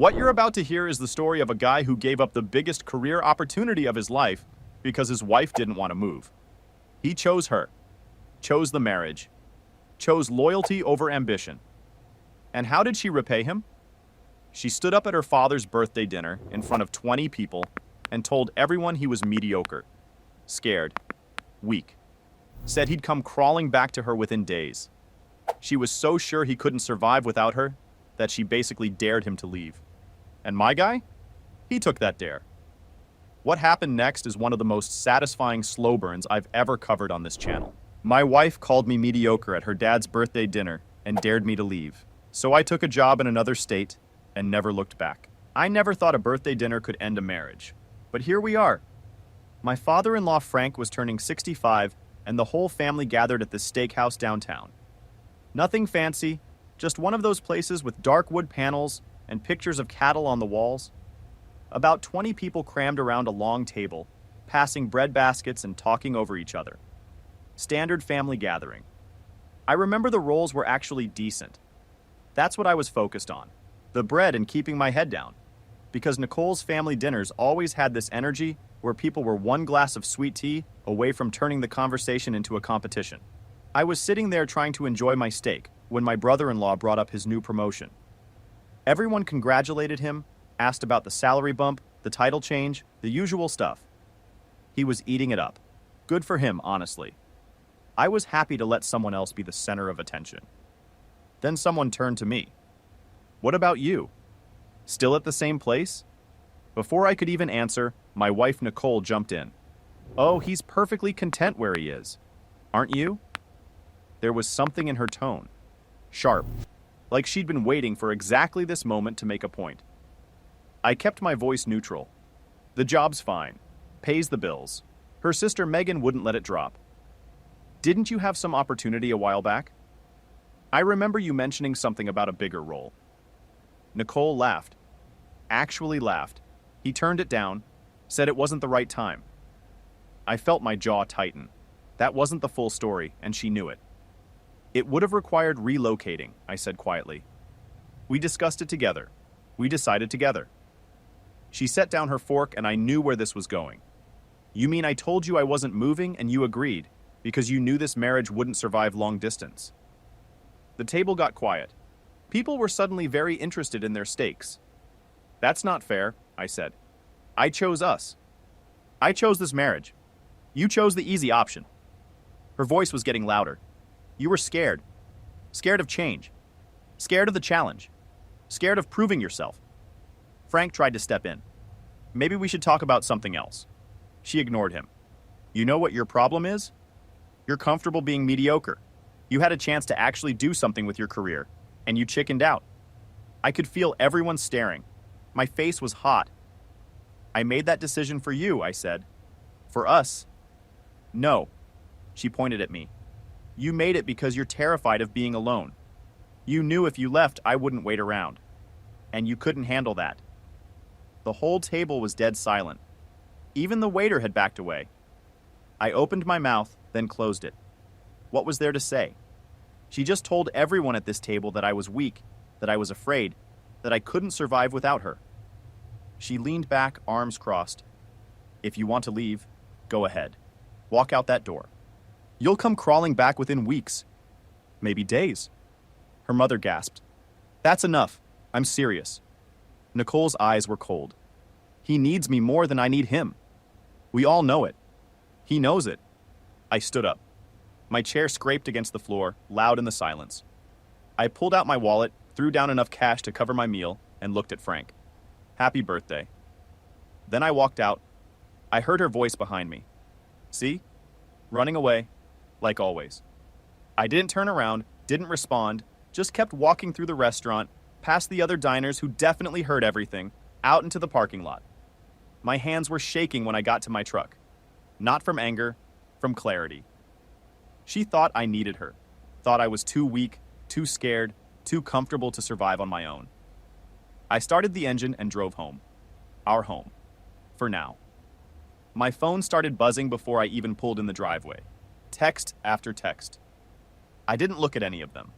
What you're about to hear is the story of a guy who gave up the biggest career opportunity of his life because his wife didn't want to move. He chose her, chose the marriage, chose loyalty over ambition. And how did she repay him? She stood up at her father's birthday dinner in front of 20 people and told everyone he was mediocre, scared, weak. Said he'd come crawling back to her within days. She was so sure he couldn't survive without her that she basically dared him to leave. And my guy? He took that dare. What happened next is one of the most satisfying slow burns I've ever covered on this channel. My wife called me mediocre at her dad's birthday dinner and dared me to leave. So I took a job in another state and never looked back. I never thought a birthday dinner could end a marriage. But here we are. My father-in-law Frank was turning 65 and the whole family gathered at this steakhouse downtown. Nothing fancy, just one of those places with dark wood panels and pictures of cattle on the walls. About 20 people crammed around a long table, passing bread baskets and talking over each other. Standard family gathering. I remember the rolls were actually decent. That's what I was focused on. The bread and keeping my head down. Because Nicole's family dinners always had this energy where people were one glass of sweet tea away from turning the conversation into a competition. I was sitting there trying to enjoy my steak when my brother-in-law brought up his new promotion. Everyone congratulated him, asked about the salary bump, the title change, the usual stuff. He was eating it up. Good for him, honestly. I was happy to let someone else be the center of attention. Then someone turned to me. What about you? Still at the same place? Before I could even answer, my wife Nicole jumped in. Oh, he's perfectly content where he is. Aren't you? There was something in her tone. Sharp, like she'd been waiting for exactly this moment to make a point. I kept my voice neutral. The job's fine. Pays the bills. Her sister Megan wouldn't let it drop. Didn't you have some opportunity a while back? I remember you mentioning something about a bigger role. Nicole laughed. Actually laughed. He turned it down, said it wasn't the right time. I felt my jaw tighten. That wasn't the full story, and she knew it. It would have required relocating, I said quietly. We discussed it together. We decided together. She set down her fork and I knew where this was going. You mean I told you I wasn't moving and you agreed, because you knew this marriage wouldn't survive long distance? The table got quiet. People were suddenly very interested in their steaks. That's not fair, I said. I chose us. I chose this marriage. You chose the easy option. Her voice was getting louder. You were scared. Scared of change. Scared of the challenge. Scared of proving yourself. Frank tried to step in. Maybe we should talk about something else. She ignored him. You know what your problem is? You're comfortable being mediocre. You had a chance to actually do something with your career, and you chickened out. I could feel everyone staring. My face was hot. I made that decision for you, I said. For us. No. She pointed at me. You made it because you're terrified of being alone. You knew if you left, I wouldn't wait around. And you couldn't handle that. The whole table was dead silent. Even the waiter had backed away. I opened my mouth, then closed it. What was there to say? She just told everyone at this table that I was weak, that I was afraid, that I couldn't survive without her. She leaned back, arms crossed. If you want to leave, go ahead. Walk out that door. You'll come crawling back within weeks. Maybe days. Her mother gasped. That's enough. I'm serious. Nicole's eyes were cold. He needs me more than I need him. We all know it. He knows it. I stood up. My chair scraped against the floor, loud in the silence. I pulled out my wallet, threw down enough cash to cover my meal, and looked at Frank. Happy birthday. Then I walked out. I heard her voice behind me. See? Running away, like always. I didn't turn around, didn't respond, just kept walking through the restaurant, past the other diners who definitely heard everything, out into the parking lot. My hands were shaking when I got to my truck. Not from anger, from clarity. She thought I needed her, thought I was too weak, too scared, too comfortable to survive on my own. I started the engine and drove home. Our home. For now. My phone started buzzing before I even pulled in the driveway. Text after text. I didn't look at any of them.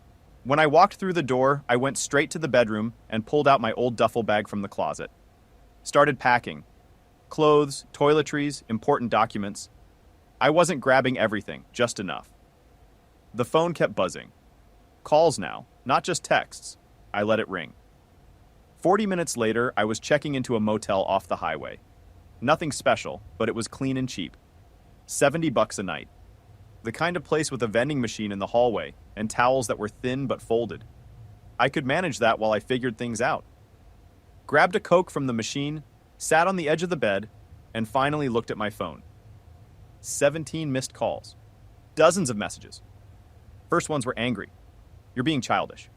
When I walked through the door, I went straight to the bedroom and pulled out my old duffel bag from the closet. Started packing. Clothes, toiletries, important documents. I wasn't grabbing everything, just enough. The phone kept buzzing. Calls now, not just texts. I let it ring. 40 minutes later, I was checking into a motel off the highway. Nothing special, but it was clean and cheap. $70 a night. The kind of place with a vending machine in the hallway and towels that were thin but folded. I could manage that while I figured things out. Grabbed a Coke from the machine, sat on the edge of the bed, and finally looked at my phone. 17 missed calls. Dozens of messages. First ones were angry. You're being childish.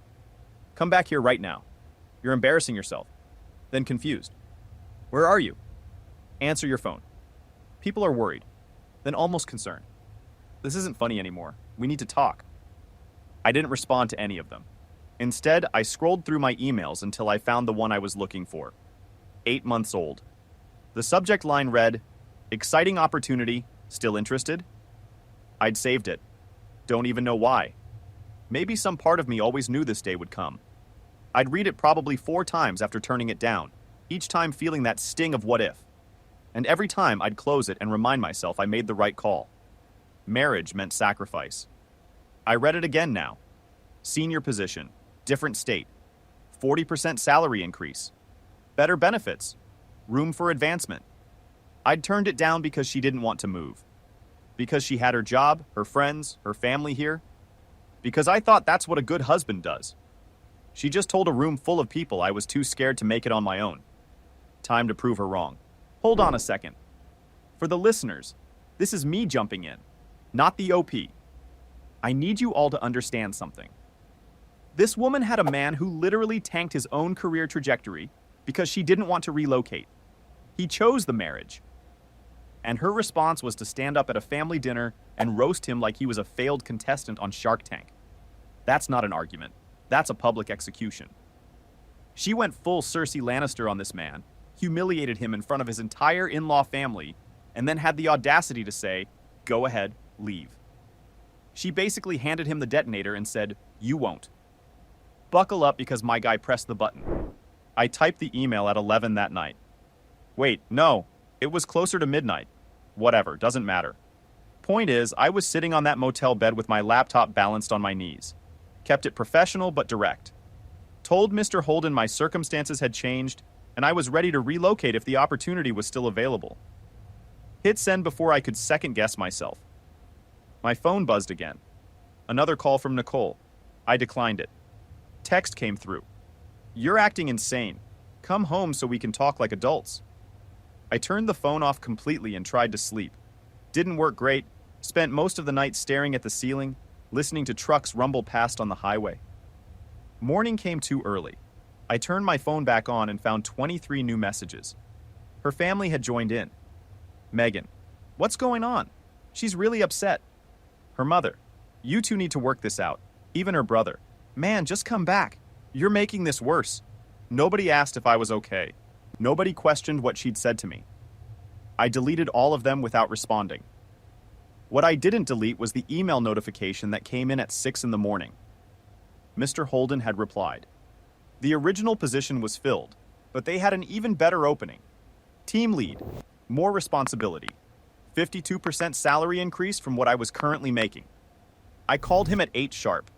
Come back here right now. You're embarrassing yourself. Then confused. Where are you? Answer your phone. People are worried. Then almost concerned. This isn't funny anymore. We need to talk. I didn't respond to any of them. Instead, I scrolled through my emails until I found the one I was looking for. 8 months old. The subject line read, "Exciting opportunity, still interested?" I'd saved it. Don't even know why. Maybe some part of me always knew this day would come. I'd read it probably 4 times after turning it down, each time feeling that sting of what if. And every time I'd close it and remind myself I made the right call. Marriage meant sacrifice. I read it again now. Senior position, different state, 40% salary increase, better benefits, room for advancement. I'd turned it down because she didn't want to move. Because she had her job, her friends, her family here. Because I thought that's what a good husband does. She just told a room full of people I was too scared to make it on my own. Time to prove her wrong. Hold on a second. For the listeners, this is me jumping in, not the OP. I need you all to understand something. This woman had a man who literally tanked his own career trajectory because she didn't want to relocate. He chose the marriage. And her response was to stand up at a family dinner and roast him like he was a failed contestant on Shark Tank. That's not an argument. That's a public execution. She went full Cersei Lannister on this man, humiliated him in front of his entire in-law family, and then had the audacity to say, "Go ahead, leave." She basically handed him the detonator and said, "You won't." Buckle up because my guy pressed the button. I typed the email at 11 that night. Wait, no, it was closer to midnight. Whatever, doesn't matter. Point is, I was sitting on that motel bed with my laptop balanced on my knees. Kept it professional but direct. Told Mr. Holden my circumstances had changed, and I was ready to relocate if the opportunity was still available. Hit send before I could second-guess myself. My phone buzzed again. Another call from Nicole. I declined it. Text came through. "You're acting insane. Come home so we can talk like adults." I turned the phone off completely and tried to sleep. Didn't work great. Spent most of the night staring at the ceiling, listening to trucks rumble past on the highway. Morning came too early. I turned my phone back on and found 23 new messages. Her family had joined in. Megan, "What's going on? She's really upset." Her mother, "You two need to work this out." Even her brother, "Man, just come back. You're making this worse." Nobody asked if I was okay. Nobody questioned what she'd said to me. I deleted all of them without responding. What I didn't delete was the email notification that came in at 6 in the morning. Mr. Holden had replied. The original position was filled, but they had an even better opening. Team lead, more responsibility, 52% salary increase from what I was currently making. I called him at 8 sharp.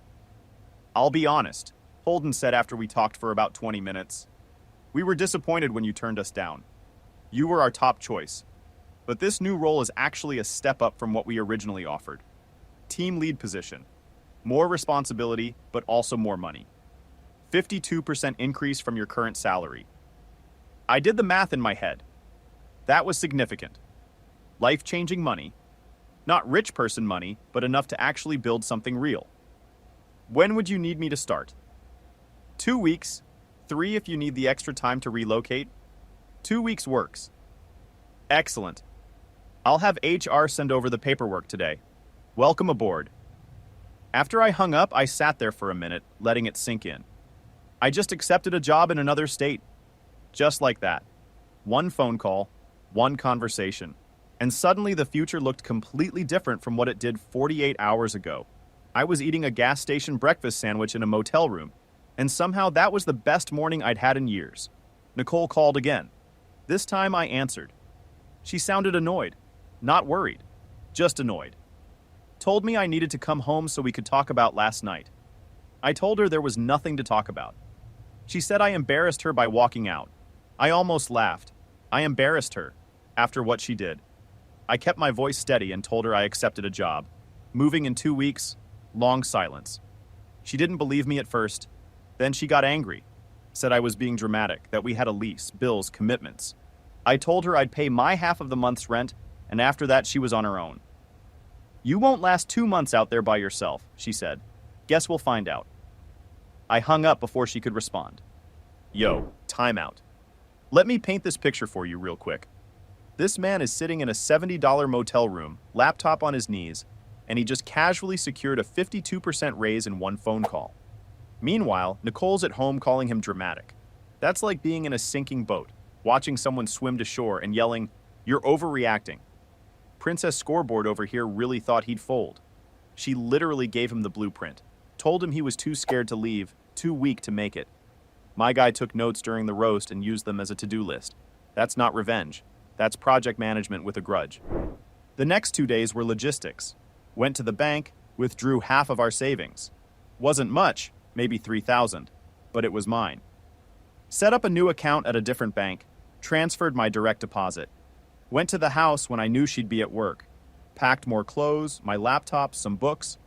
"I'll be honest," Holden said after we talked for about 20 minutes. "We were disappointed when you turned us down. You were our top choice. But this new role is actually a step up from what we originally offered. Team lead position. More responsibility, but also more money. 52% increase from your current salary." I did the math in my head. That was significant. Life-changing money. Not rich person money, but enough to actually build something real. "When would you need me to start?" 2 weeks. 3 if you need the extra time to relocate. 2 weeks works. Excellent. I'll have HR send over the paperwork today. Welcome aboard. After I hung up, I sat there for a minute, letting it sink in. I just accepted a job in another state. Just like that. One phone call, one conversation, and suddenly the future looked completely different from what it did 48 hours ago. I was eating a gas station breakfast sandwich in a motel room, and somehow that was the best morning I'd had in years. Nicole called again. This time I answered. She sounded annoyed, not worried, just annoyed. Told me I needed to come home so we could talk about last night. I told her there was nothing to talk about. She said I embarrassed her by walking out. I almost laughed. I embarrassed her, after what she did. I kept my voice steady and told her I accepted a job. Moving in 2 weeks, long silence. She didn't believe me at first. Then she got angry, said I was being dramatic, that we had a lease, bills, commitments. I told her I'd pay my half of the month's rent, and after that she was on her own. You won't last 2 months out there by yourself, she said. Guess we'll find out. I hung up before she could respond. Yo, time out. Let me paint this picture for you real quick. This man is sitting in a $70 motel room, laptop on his knees, and he just casually secured a 52% raise in one phone call. Meanwhile, Nicole's at home calling him dramatic. That's like being in a sinking boat, watching someone swim to shore and yelling, "You're overreacting." Princess Scoreboard over here really thought he'd fold. She literally gave him the blueprint, told him he was too scared to leave, too weak to make it. My guy took notes during the roast and used them as a to-do list. That's not revenge. That's project management with a grudge. The next 2 days were logistics. Went to the bank, withdrew half of our savings. Wasn't much, maybe $3,000, but it was mine. Set up a new account at a different bank, transferred my direct deposit. Went to the house when I knew she'd be at work. Packed more clothes, my laptop, some books.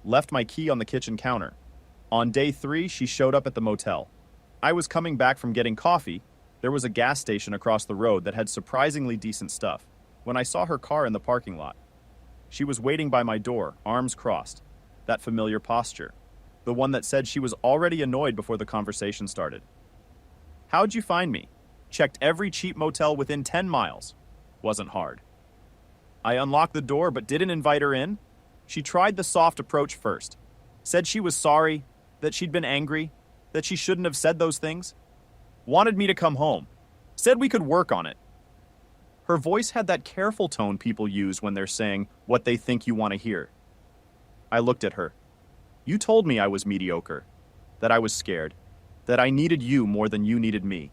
Left my key on the kitchen counter. On day 3, she showed up at the motel. I was coming back from getting coffee. There was a gas station across the road that had surprisingly decent stuff, when I saw her car in the parking lot. She was waiting by my door, arms crossed. That familiar posture. The one that said she was already annoyed before the conversation started. How'd you find me? Checked every cheap motel within 10 miles. Wasn't hard. I unlocked the door but didn't invite her in. She tried the soft approach first. Said she was sorry, that she'd been angry, that she shouldn't have said those things. Wanted me to come home. Said we could work on it. Her voice had that careful tone people use when they're saying what they think you want to hear. I looked at her. You told me I was mediocre, that I was scared, that I needed you more than you needed me.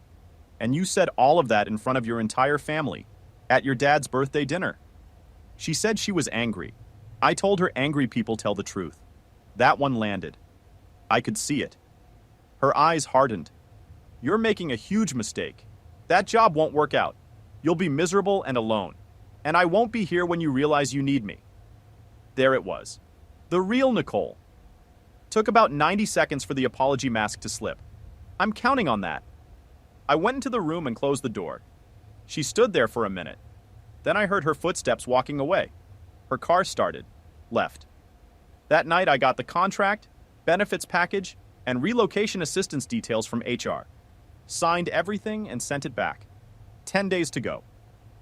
And you said all of that in front of your entire family, at your dad's birthday dinner. She said she was angry. I told her angry people tell the truth. That one landed. I could see it. Her eyes hardened. You're making a huge mistake. That job won't work out. You'll be miserable and alone. And I won't be here when you realize you need me. There it was. The real Nicole. Took about 90 seconds for the apology mask to slip. I'm counting on that. I went into the room and closed the door. She stood there for a minute. Then I heard her footsteps walking away. Her car started. Left. That night I got the contract, benefits package, and relocation assistance details from HR. Signed everything and sent it back. 10 days to go.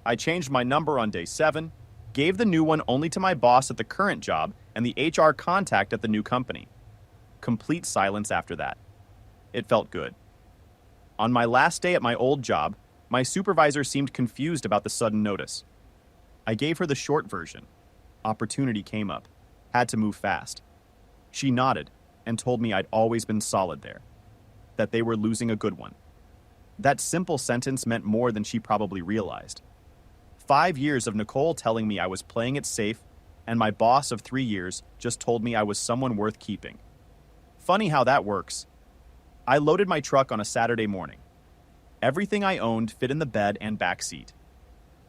I changed my number on day 7, gave the new one only to my boss at the current job and the HR contact at the new company. Complete silence after that. It felt good. On my last day at my old job, my supervisor seemed confused about the sudden notice. I gave her the short version. Opportunity came up. Had to move fast. She nodded and told me I'd always been solid there. That they were losing a good one. That simple sentence meant more than she probably realized. 5 years of Nicole telling me I was playing it safe, and my boss of 3 years just told me I was someone worth keeping. Funny how that works. I loaded my truck on a Saturday morning. Everything I owned fit in the bed and back seat.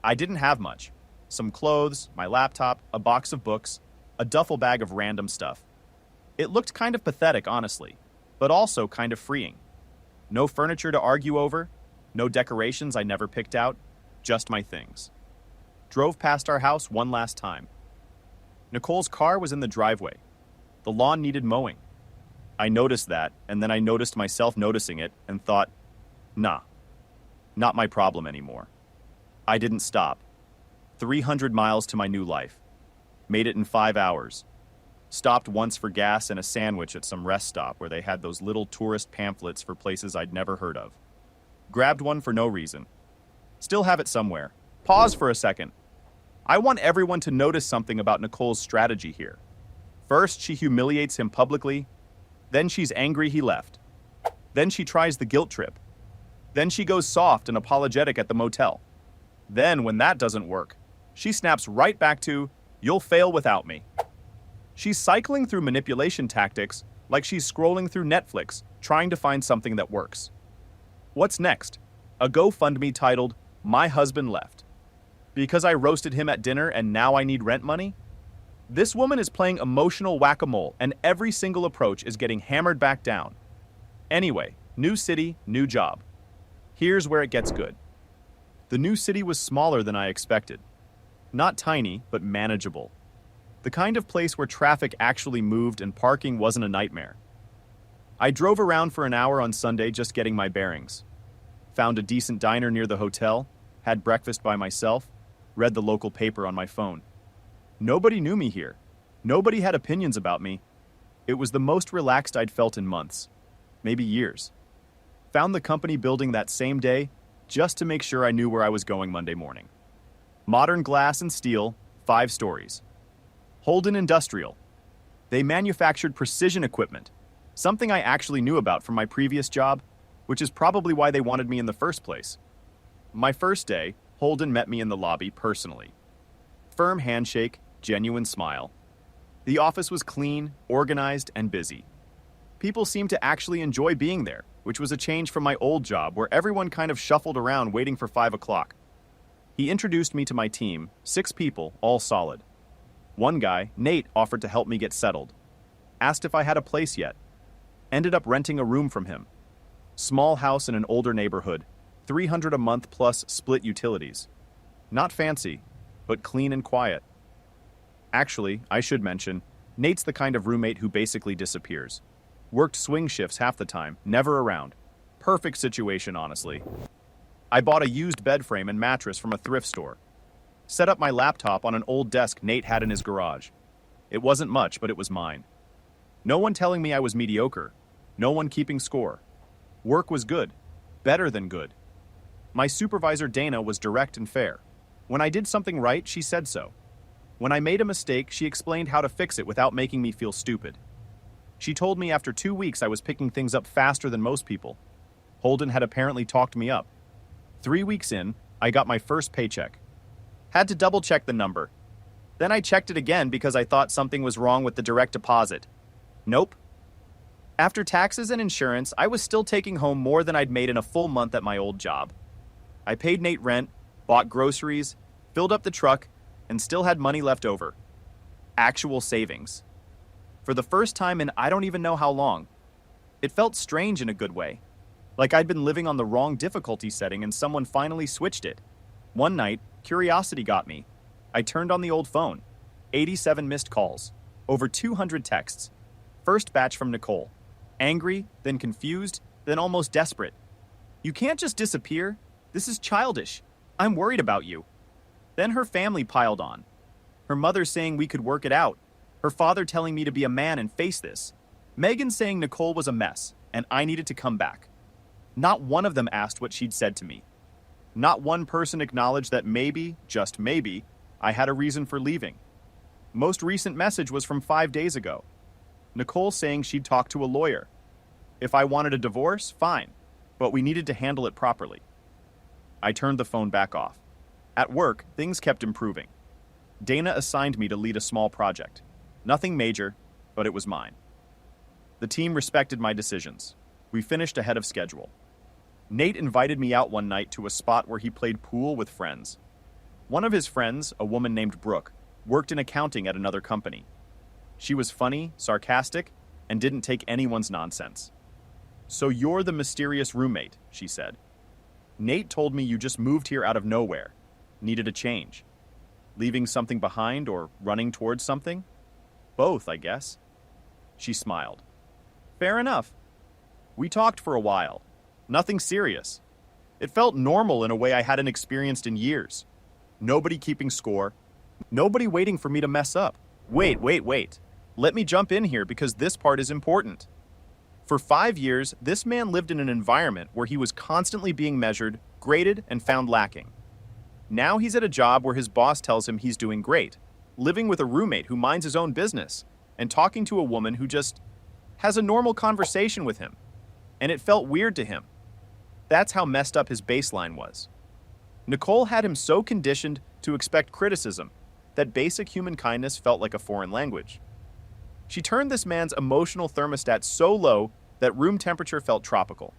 I didn't have much. Some clothes, my laptop, a box of books, a duffel bag of random stuff. It looked kind of pathetic, honestly, but also kind of freeing. No furniture to argue over, no decorations I never picked out, just my things. Drove past our house one last time. Nicole's car was in the driveway. The lawn needed mowing. I noticed that, and then I noticed myself noticing it and thought, nah, not my problem anymore. I didn't stop. 300 miles to my new life. Made it in 5 hours. Stopped once for gas and a sandwich at some rest stop where they had those little tourist pamphlets for places I'd never heard of. Grabbed one for no reason. Still have it somewhere. Pause for a second. I want everyone to notice something about Nicole's strategy here. First, she humiliates him publicly. Then she's angry he left. Then she tries the guilt trip. Then she goes soft and apologetic at the motel. Then, when that doesn't work, she snaps right back to, "You'll fail without me." She's cycling through manipulation tactics like she's scrolling through Netflix, trying to find something that works. What's next? A GoFundMe titled, "My Husband Left." Because I roasted him at dinner and now I need rent money? This woman is playing emotional whack-a-mole, and every single approach is getting hammered back down. Anyway, new city, new job. Here's where it gets good. The new city was smaller than I expected. Not tiny, but manageable. The kind of place where traffic actually moved and parking wasn't a nightmare. I drove around for an hour on Sunday just getting my bearings. Found a decent diner near the hotel, had breakfast by myself, read the local paper on my phone. Nobody knew me here. Nobody had opinions about me. It was the most relaxed I'd felt in months, maybe years. Found the company building that same day just to make sure I knew where I was going Monday morning. Modern glass and steel, 5 stories. Holden Industrial. They manufactured precision equipment, something I actually knew about from my previous job, which is probably why they wanted me in the first place. My first day, Holden met me in the lobby personally. Firm handshake, genuine smile. The office was clean, organized, and busy. People seemed to actually enjoy being there, which was a change from my old job where everyone kind of shuffled around waiting for 5 o'clock. He introduced me to my team, 6 people, all solid. One guy, Nate, offered to help me get settled. Asked if I had a place yet. Ended up renting a room from him. Small house in an older neighborhood, $300 a month plus split utilities. Not fancy, but clean and quiet. Actually, I should mention, Nate's the kind of roommate who basically disappears. Worked swing shifts half the time, never around. Perfect situation, honestly. I bought a used bed frame and mattress from a thrift store. Set up my laptop on an old desk Nate had in his garage. It wasn't much, but it was mine. No one telling me I was mediocre. No one keeping score. Work was good. Better than good. My supervisor Dana was direct and fair. When I did something right, she said so. When I made a mistake, she explained how to fix it without making me feel stupid. She told me after 2 weeks I was picking things up faster than most people. Holden had apparently talked me up. 3 weeks in, I got my first paycheck. Had to double check the number. Then I checked it again because I thought something was wrong with the direct deposit. Nope. After taxes and insurance, I was still taking home more than I'd made in a full month at my old job. I paid Nate rent, bought groceries, filled up the truck, and still had money left over. Actual savings. For the first time in I don't even know how long. It felt strange in a good way. Like I'd been living on the wrong difficulty setting and someone finally switched it. One night, curiosity got me. I turned on the old phone. 87 missed calls. Over 200 texts. First batch from Nicole. Angry, then confused, then almost desperate. "You can't just disappear. This is childish. I'm worried about you." Then her family piled on. Her mother saying we could work it out. Her father telling me to be a man and face this. Megan saying Nicole was a mess and I needed to come back. Not one of them asked what she'd said to me. Not one person acknowledged that maybe, just maybe, I had a reason for leaving. Most recent message was from 5 days ago. Nicole saying she'd talk to a lawyer. If I wanted a divorce, fine, but we needed to handle it properly. I turned the phone back off. At work, things kept improving. Dana assigned me to lead a small project. Nothing major, but it was mine. The team respected my decisions. We finished ahead of schedule. Nate invited me out one night to a spot where he played pool with friends. One of his friends, a woman named Brooke, worked in accounting at another company. She was funny, sarcastic, and didn't take anyone's nonsense. "So you're the mysterious roommate," she said. "Nate told me you just moved here out of nowhere. Needed a change. Leaving something behind or running towards something? Both, I guess." She smiled. "Fair enough." We talked for a while. Nothing serious. It felt normal in a way I hadn't experienced in years. Nobody keeping score. Nobody waiting for me to mess up. Wait. Let me jump in here because this part is important. For 5 years, this man lived in an environment where he was constantly being measured, graded, and found lacking. Now he's at a job where his boss tells him he's doing great, living with a roommate who minds his own business, and talking to a woman who just has a normal conversation with him, and it felt weird to him. That's how messed up his baseline was. Nicole had him so conditioned to expect criticism that basic human kindness felt like a foreign language. She turned this man's emotional thermostat so low that room temperature felt tropical.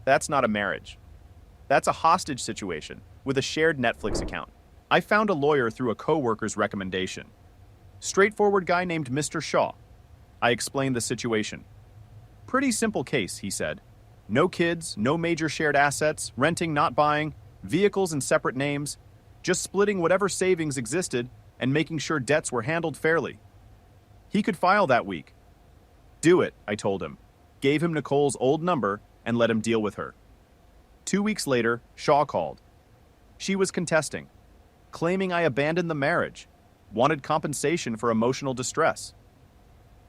That's not a marriage. That's a hostage situation with a shared Netflix account. I found a lawyer through a coworker's recommendation. Straightforward guy named Mr. Shaw. I explained the situation. Pretty simple case, he said. No kids, no major shared assets, renting, not buying, vehicles in separate names, just splitting whatever savings existed and making sure debts were handled fairly. He could file that week. Do it, I told him. Gave him Nicole's old number and let him deal with her. 2 weeks later, Shaw called. She was contesting, claiming I abandoned the marriage, wanted compensation for emotional distress.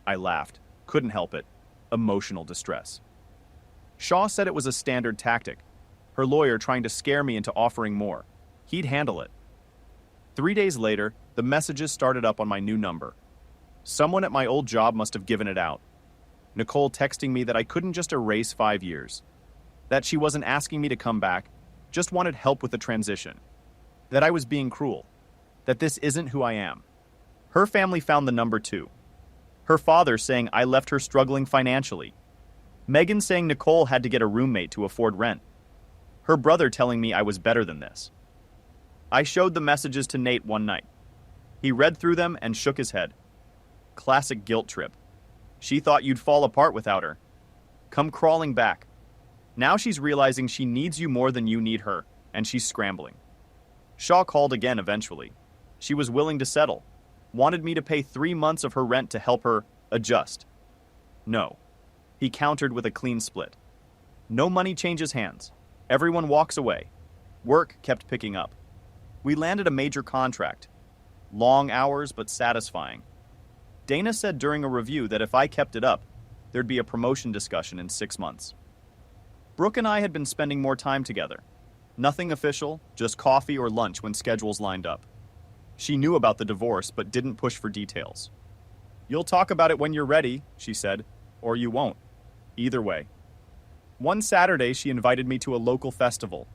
I laughed. Couldn't help it. Emotional distress. Shaw said it was a standard tactic, her lawyer trying to scare me into offering more. He'd handle it. 3 days later, the messages started up on my new number. Someone at my old job must have given it out. Nicole texting me that I couldn't just erase 5 years, that she wasn't asking me to come back, just wanted help with the transition, that I was being cruel, that this isn't who I am. Her family found the number too. Her father saying I left her struggling financially. Megan saying Nicole had to get a roommate to afford rent. Her brother telling me I was better than this. I showed the messages to Nate one night. He read through them and shook his head. Classic guilt trip. She thought you'd fall apart without her. Come crawling back. Now she's realizing she needs you more than you need her, and she's scrambling. Shaw called again eventually. She was willing to settle. Wanted me to pay 3 months of her rent to help her adjust. No. He countered with a clean split. No money changes hands. Everyone walks away. Work kept picking up. We landed a major contract. Long hours, but satisfying. Dana said during a review that if I kept it up, there'd be a promotion discussion in 6 months. Brooke and I had been spending more time together. Nothing official, just coffee or lunch when schedules lined up. She knew about the divorce, but didn't push for details. You'll talk about it when you're ready, she said, or you won't. Either way. One Saturday, she invited me to a local festival.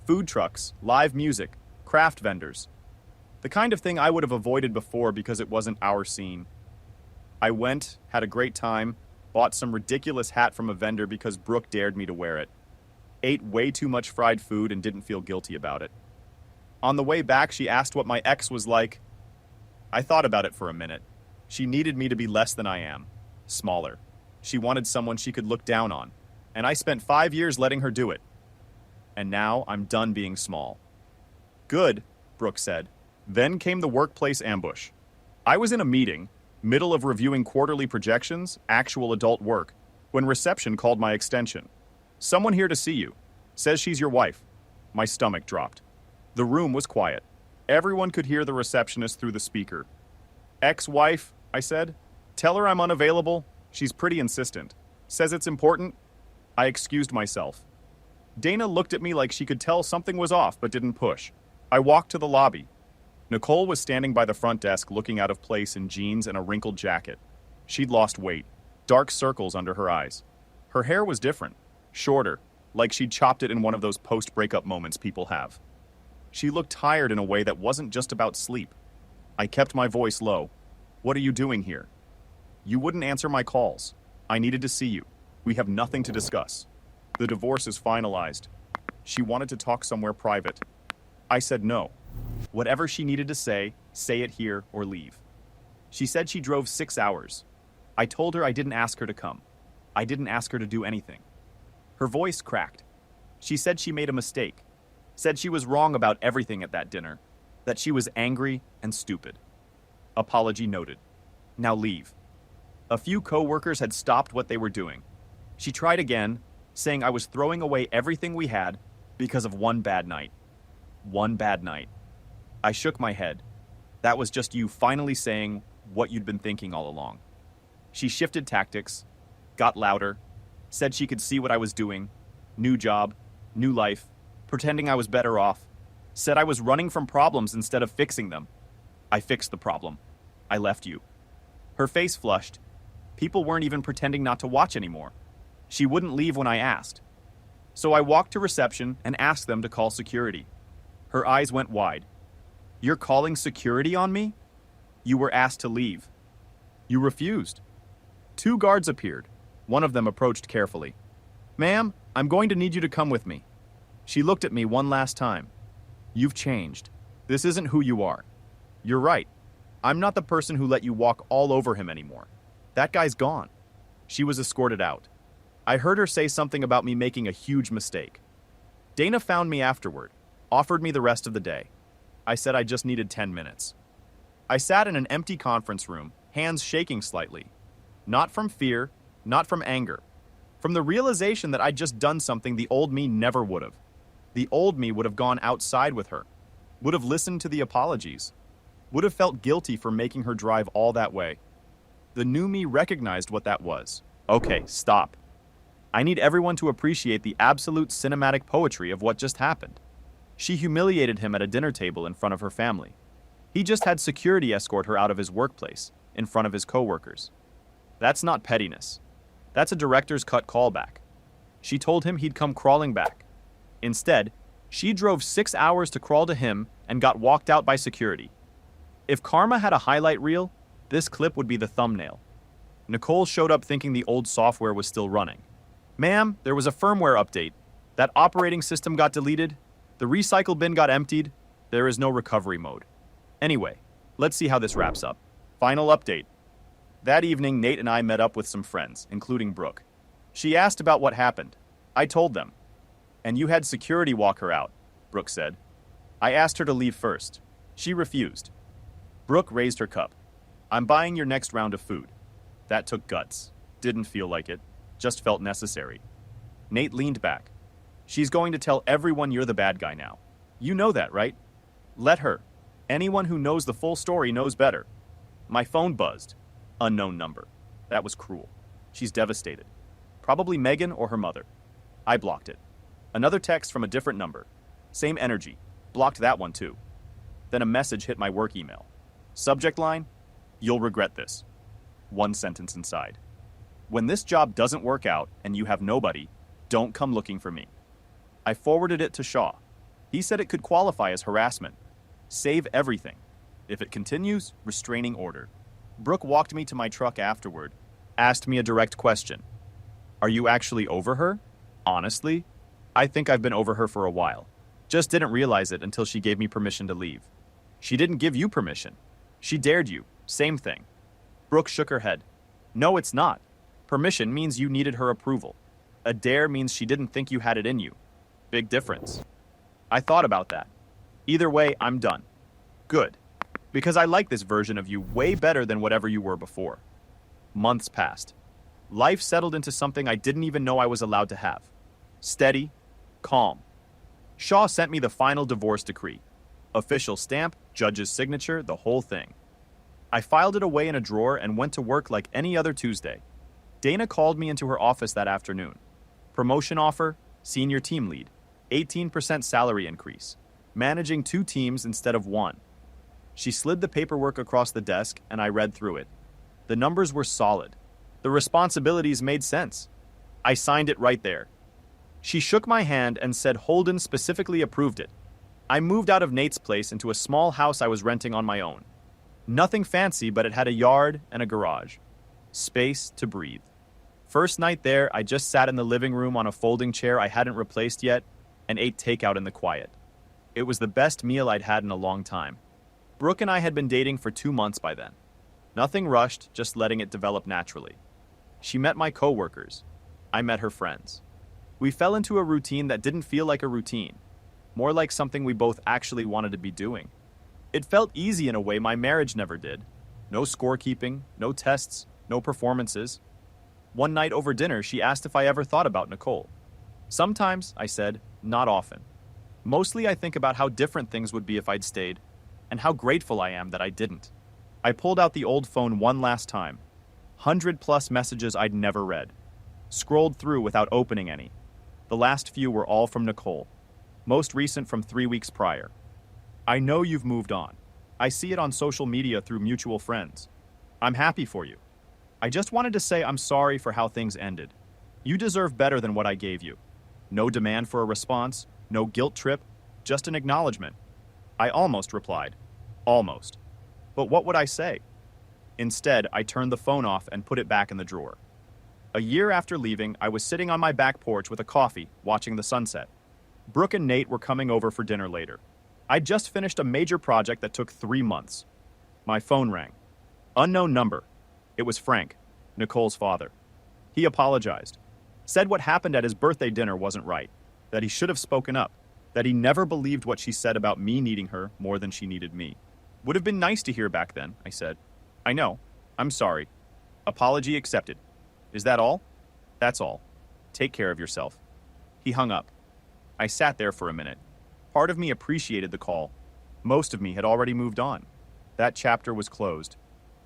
Food trucks, live music, craft vendors. The kind of thing I would have avoided before because it wasn't our scene. I went, had a great time, bought some ridiculous hat from a vendor because Brooke dared me to wear it. Ate way too much fried food and didn't feel guilty about it. On the way back, she asked what my ex was like. I thought about it for a minute. She needed me to be less than I am, smaller. She wanted someone she could look down on, and I spent 5 years letting her do it. And now I'm done being small. Good, Brooke said. Then came the workplace ambush. I was in a meeting, middle of reviewing quarterly projections, actual adult work, when reception called my extension. Someone here to see you. Says she's your wife. My stomach dropped. The room was quiet. Everyone could hear the receptionist through the speaker. Ex-wife, I said. Tell her I'm unavailable. She's pretty insistent. Says it's important. I excused myself. Dana looked at me like she could tell something was off but didn't push. I walked to the lobby. Nicole was standing by the front desk looking out of place in jeans and a wrinkled jacket. She'd lost weight, dark circles under her eyes. Her hair was different, shorter, like she'd chopped it in one of those post-breakup moments people have. She looked tired in a way that wasn't just about sleep. I kept my voice low. What are you doing here? You wouldn't answer my calls. I needed to see you. We have nothing to discuss. The divorce is finalized. She wanted to talk somewhere private. I said no. Whatever she needed to say it here or leave. She said she drove 6 hours. I told her I didn't ask her to come. I didn't ask her to do anything. Her voice cracked. She said she made a mistake. Said she was wrong about everything at that dinner. That she was angry and stupid. Apology noted. Now leave. A few co-workers had stopped what they were doing. She tried again, saying I was throwing away everything we had because of one bad night. One bad night. I shook my head. That was just you finally saying what you'd been thinking all along. She shifted tactics, got louder, said she could see what I was doing, new job, new life, pretending I was better off, said I was running from problems instead of fixing them. I fixed the problem. I left you. Her face flushed. People weren't even pretending not to watch anymore. She wouldn't leave when I asked. So I walked to reception and asked them to call security. Her eyes went wide. You're calling security on me? You were asked to leave. You refused. 2 guards appeared. One of them approached carefully. Ma'am, I'm going to need you to come with me. She looked at me one last time. You've changed. This isn't who you are. You're right. I'm not the person who let you walk all over him anymore. That guy's gone. She was escorted out. I heard her say something about me making a huge mistake. Dana found me afterward, offered me the rest of the day. I said I just needed 10 minutes. I sat in an empty conference room, hands shaking slightly. Not from fear, not from anger. From the realization that I'd just done something the old me never would have. The old me would have gone outside with her, would have listened to the apologies, would have felt guilty for making her drive all that way. The new me recognized what that was. Okay, stop. I need everyone to appreciate the absolute cinematic poetry of what just happened. She humiliated him at a dinner table in front of her family. He just had security escort her out of his workplace, in front of his coworkers. That's not pettiness. That's a director's cut callback. She told him he'd come crawling back. Instead, she drove 6 hours to crawl to him and got walked out by security. If karma had a highlight reel, this clip would be the thumbnail. Nicole showed up thinking the old software was still running. Ma'am, there was a firmware update. That operating system got deleted. The recycle bin got emptied. There is no recovery mode. Anyway, let's see how this wraps up. Final update. That evening, Nate and I met up with some friends, including Brooke. She asked about what happened. I told them. And you had security walk her out, Brooke said. I asked her to leave first. She refused. Brooke raised her cup. I'm buying your next round of food. That took guts. Didn't feel like it. Just felt necessary. Nate leaned back. She's going to tell everyone you're the bad guy now. You know that, right? Let her. Anyone who knows the full story knows better. My phone buzzed. Unknown number. That was cruel. She's devastated. Probably Megan or her mother. I blocked it. Another text from a different number. Same energy. Blocked that one too. Then a message hit my work email. Subject line, you'll regret this. One sentence inside. When this job doesn't work out and you have nobody, don't come looking for me. I forwarded it to Shaw. He said it could qualify as harassment. Save everything. If it continues, restraining order. Brooke walked me to my truck afterward, asked me a direct question. Are you actually over her? Honestly, I think I've been over her for a while. Just didn't realize it until she gave me permission to leave. She didn't give you permission. She dared you. Same thing. Brooke shook her head. No, it's not. Permission means you needed her approval. A dare means she didn't think you had it in you. Big difference. I thought about that. Either way, I'm done. Good. Because I like this version of you way better than whatever you were before. Months passed. Life settled into something I didn't even know I was allowed to have. Steady, calm. Shaw sent me the final divorce decree. Official stamp, judge's signature, the whole thing. I filed it away in a drawer and went to work like any other Tuesday. Dana called me into her office that afternoon. Promotion offer, senior team lead, 18% salary increase, managing 2 teams instead of 1. She slid the paperwork across the desk and I read through it. The numbers were solid. The responsibilities made sense. I signed it right there. She shook my hand and said Holden specifically approved it. I moved out of Nate's place into a small house I was renting on my own. Nothing fancy, but it had a yard and a garage. Space to breathe. First night there, I just sat in the living room on a folding chair I hadn't replaced yet and ate takeout in the quiet. It was the best meal I'd had in a long time. Brooke and I had been dating for 2 months by then. Nothing rushed, just letting it develop naturally. She met my coworkers. I met her friends. We fell into a routine that didn't feel like a routine, more like something we both actually wanted to be doing. It felt easy in a way my marriage never did. No scorekeeping, no tests, no performances. One night over dinner, she asked if I ever thought about Nicole. Sometimes, I said, not often. Mostly I think about how different things would be if I'd stayed, and how grateful I am that I didn't. I pulled out the old phone one last time. 100+ messages I'd never read. Scrolled through without opening any. The last few were all from Nicole. Most recent from 3 weeks prior. I know you've moved on. I see it on social media through mutual friends. I'm happy for you. I just wanted to say I'm sorry for how things ended. You deserve better than what I gave you. No demand for a response, no guilt trip, just an acknowledgement. I almost replied. Almost. But what would I say? Instead, I turned the phone off and put it back in the drawer. A year after leaving, I was sitting on my back porch with a coffee, watching the sunset. Brooke and Nate were coming over for dinner later. I'd just finished a major project that took 3 months. My phone rang. Unknown number. It was Frank, Nicole's father. He apologized. Said what happened at his birthday dinner wasn't right, that he should have spoken up, that he never believed what she said about me needing her more than she needed me. Would have been nice to hear back then, I said. I know. I'm sorry. Apology accepted. Is that all? That's all. Take care of yourself. He hung up. I sat there for a minute. Part of me appreciated the call. Most of me had already moved on. That chapter was closed.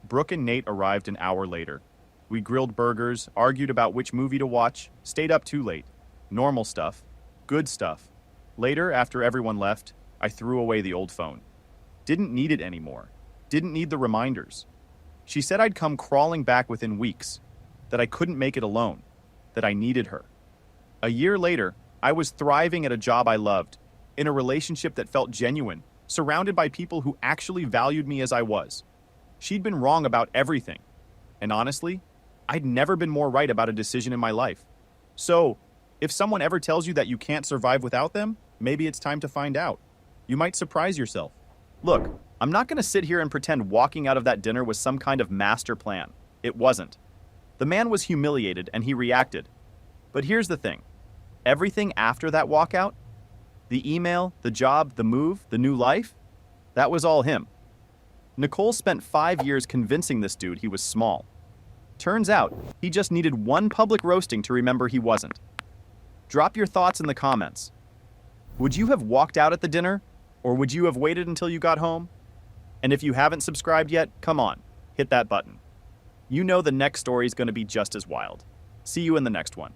Brooke and Nate arrived an hour later. We grilled burgers, argued about which movie to watch, stayed up too late. Normal stuff. Good stuff. Later, after everyone left, I threw away the old phone. Didn't need it anymore. Didn't need the reminders. She said I'd come crawling back within weeks, that I couldn't make it alone, that I needed her. A year later, I was thriving at a job I loved, in a relationship that felt genuine, surrounded by people who actually valued me as I was. She'd been wrong about everything. And honestly, I'd never been more right about a decision in my life. So, if someone ever tells you that you can't survive without them, maybe it's time to find out. You might surprise yourself. Look, I'm not going to sit here and pretend walking out of that dinner was some kind of master plan. It wasn't. The man was humiliated and he reacted. But here's the thing. Everything after that walkout, the email, the job, the move, the new life, that was all him. Nicole spent 5 years convincing this dude he was small. Turns out, he just needed one public roasting to remember he wasn't. Drop your thoughts in the comments. Would you have walked out at the dinner? Or would you have waited until you got home? And if you haven't subscribed yet, come on, hit that button. You know the next story is going to be just as wild. See you in the next one.